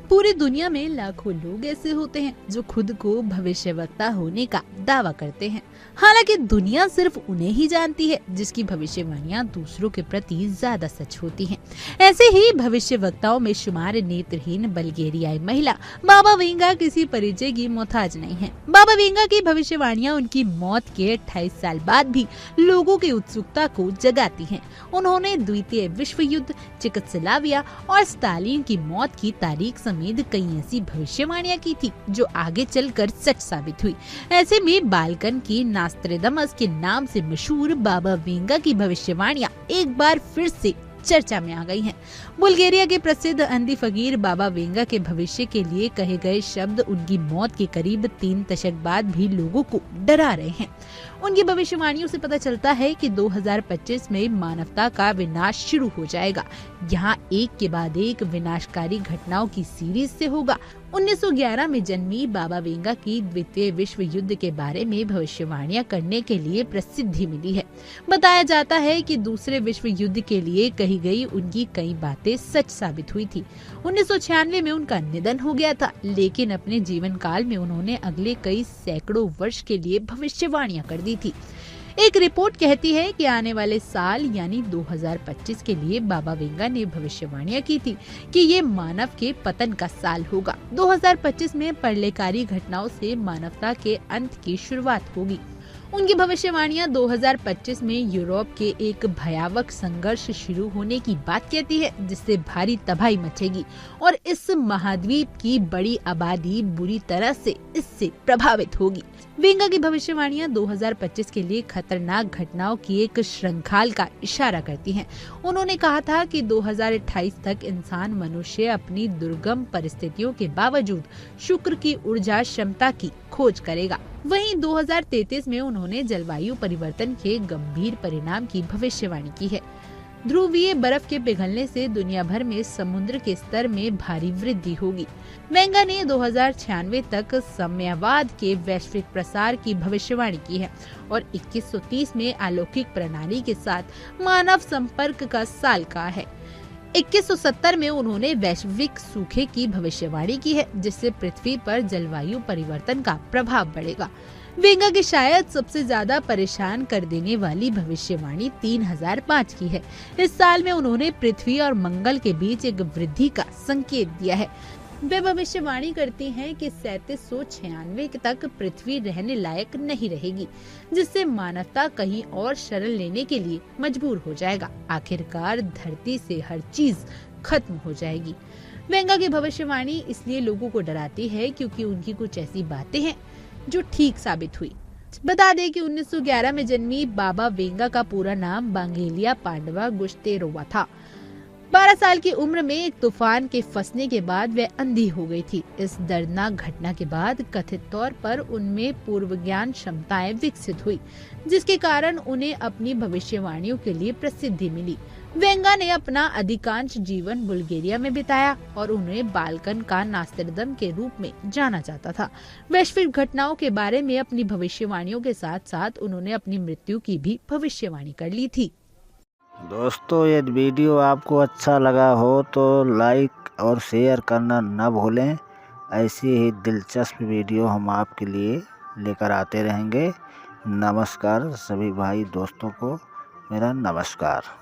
पूरी दुनिया में लाखों लोग ऐसे होते हैं जो खुद को भविष्यवक्ता होने का दावा करते हैं। हालांकि दुनिया सिर्फ उन्हें ही जानती है जिसकी भविष्यवाणियां दूसरों के प्रति ज्यादा सच होती हैं। ऐसे ही भविष्यवक्ताओं में शुमार नेत्रहीन बल्गेरियाई महिला बाबा वेंगा किसी परिचय की मोहताज नहीं है। बाबा वेंगा की भविष्यवाणियां उनकी मौत के 28 साल बाद भी लोगों की उत्सुकता को जगाती हैं। उन्होंने द्वितीय विश्व युद्ध, चेकोस्लोवाकिया और स्टालिन की मौत की तारीख समेत कई ऐसी भविष्यवाणियां की थी जो आगे चलकर सच साबित हुई। ऐसे में बाल्कन की नास्ट्रेडमस के नाम से मशहूर बाबा वेंगा की भविष्यवाणियां एक बार फिर से चर्चा में आ गई हैं। बुल्गारिया के प्रसिद्ध अंधी फकीर बाबा वेंगा के भविष्य के लिए कहे गए शब्द उनकी मौत के करीब 3 दशक बाद भी लोगों को डरा रहे हैं। उनकी भविष्यवाणियों से पता चलता है कि 2025 में मानवता का विनाश शुरू हो जाएगा। यहाँ एक के बाद एक विनाशकारी घटनाओं की सीरीज से होगा। 1911 में जन्मी बाबा वेंगा की द्वितीय विश्व युद्ध के बारे में भविष्यवाणियां करने के लिए प्रसिद्धि मिली है। बताया जाता है कि दूसरे विश्व युद्ध के लिए कही गई उनकी कई बातें सच साबित हुई थी। 1996 में उनका निधन हो गया था, लेकिन अपने जीवन काल में उन्होंने अगले कई सैकड़ों वर्ष के लिए भविष्यवाणियां कर दी थी। एक रिपोर्ट कहती है कि आने वाले साल यानी 2025 के लिए बाबा वेंगा ने भविष्यवाणियां की थी कि ये मानव के पतन का साल होगा। 2025 में प्रलयकारी घटनाओं से मानवता के अंत की शुरुआत होगी। उनकी भविष्यवाणियां 2025 में यूरोप के एक भयावह संघर्ष शुरू होने की बात कहती है, जिससे भारी तबाही मचेगी और इस महाद्वीप की बड़ी आबादी बुरी तरह से इससे प्रभावित होगी। वेंगा की भविष्यवाणियां 2025 के लिए खतरनाक घटनाओं की एक श्रृंखला का इशारा करती हैं। उन्होंने कहा था कि 2028 तक इंसान मनुष्य अपनी दुर्गम परिस्थितियों के बावजूद शुक्र की ऊर्जा क्षमता की खोज करेगा। वहीं 2033 में उन्होंने जलवायु परिवर्तन के गंभीर परिणाम की भविष्यवाणी की है। ध्रुवीय बर्फ के पिघलने से दुनिया भर में समुद्र के स्तर में भारी वृद्धि होगी। वेंगा ने 2096 तक साम्यवाद के वैश्विक प्रसार की भविष्यवाणी की है और 2130 में अलौकिक प्रणाली के साथ मानव संपर्क का साल कहा है। 2170 में उन्होंने वैश्विक सूखे की भविष्यवाणी की है, जिससे पृथ्वी पर जलवायु परिवर्तन का प्रभाव बढ़ेगा। वेंगा की शायद सबसे ज्यादा परेशान कर देने वाली भविष्यवाणी 3005 की है। इस साल में उन्होंने पृथ्वी और मंगल के बीच एक वृद्धि का संकेत दिया है। वे भविष्यवाणी करती हैं कि 3796 तक पृथ्वी रहने लायक नहीं रहेगी, जिससे मानवता कहीं और शरण लेने के लिए मजबूर हो जाएगा। आखिरकार धरती से हर चीज खत्म हो जाएगी। वेंगा की भविष्यवाणी इसलिए लोगों को डराती है क्योंकि उनकी कुछ ऐसी बातें हैं जो ठीक साबित हुई। बता दें कि 1911 में जन्मी बाबा वेंगा का पूरा नाम बांगेलिया पांडवा गुश्तेरोवा था। 12 साल की उम्र में एक तूफान के फंसने के बाद वे अंधी हो गई थी। इस दर्दनाक घटना के बाद कथित तौर पर उनमें पूर्व ज्ञान क्षमताएं विकसित हुई, जिसके कारण उन्हें अपनी भविष्यवाणियों के लिए प्रसिद्धि मिली। वेंगा ने अपना अधिकांश जीवन बुल्गारिया में बिताया और उन्हें बाल्कन का नास्ट्रेडम के रूप में जाना जाता था। वैश्विक घटनाओं के बारे में अपनी भविष्यवाणियों के साथ साथ उन्होंने अपनी मृत्यु की भी भविष्यवाणी कर ली थी। दोस्तों, यदि वीडियो आपको अच्छा लगा हो तो लाइक और शेयर करना न भूलें। ऐसी ही दिलचस्प वीडियो हम आपके लिए लेकर आते रहेंगे। नमस्कार सभी भाई दोस्तों को, मेरा नमस्कार।